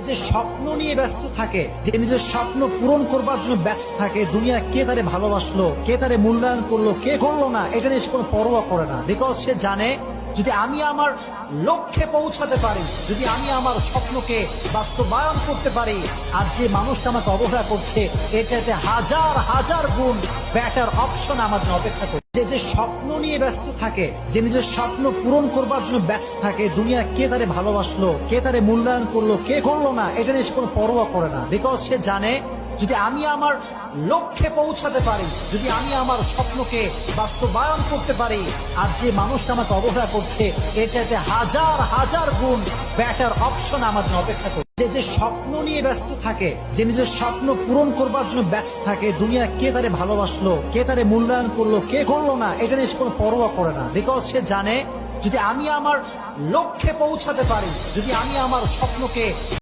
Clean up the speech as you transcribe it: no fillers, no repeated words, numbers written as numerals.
যে স্বপ্ন নিয়ে ব্যস্ত থাকে, যে নিজের স্বপ্ন পূরণ করবার জন্য ব্যস্ত থাকে, দুনিয়া কে তারে ভালোবাসলো, কে তারে মূল্যায়ন করলো, কে করলো না, এটা নিয়ে সে কোনো পরোয়া করে না। বিকজ সে জানে যদি আমি আমার লক্ষ্যে পৌঁছাতে পারি, যদি আমি আমার স্বপ্নকে বাস্তবায়ন করতে পারি, আর যে মানুষটা আমাকে অবহেলা করছে এর চাইতে হাজার হাজার গুণ বেটার অপশন আমার জন্য অপেক্ষা করছে। যে স্বপ্ন নিয়ে ব্যস্ত থাকে, যে নিজের স্বপ্ন পূরণ করবার জন্য ব্যস্ত থাকে, দুনিয়া কে তারে ভালোবাসলো, কে তারে মূল্যায়ন করলো, কে করলো না, এটা নিয়ে সে কোনো পরোয়া করে না। বিকজ সে জানে যদি আমি আমার লক্ষ্যে পৌঁছাতে পারি, যদি আমি আমার স্বপ্নকে বাস্তবায়ন করতে পারি, আর যে মানুষটা আমাকে অবহেলা করছে এর চাইতে হাজার হাজার গুণ বেটার অপশন আমার জন্য অপেক্ষা করছে। যে স্বপ্ন নিয়ে ব্যস্ত থাকে, যে নিজের স্বপ্ন পূরণ করবার জন্য ব্যস্ত থাকে, দুনিয়া কে তারে ভালোবাসলো, কে তারে মূল্যায়ন করলো, কে করলো না, এটা নিয়ে সে কোনো পরোয়া করে না। বিকজ সে জানে যদি আমি আমার লক্ষ্যে পৌঁছাতে পারি, যদি আমি আমার স্বপ্নকে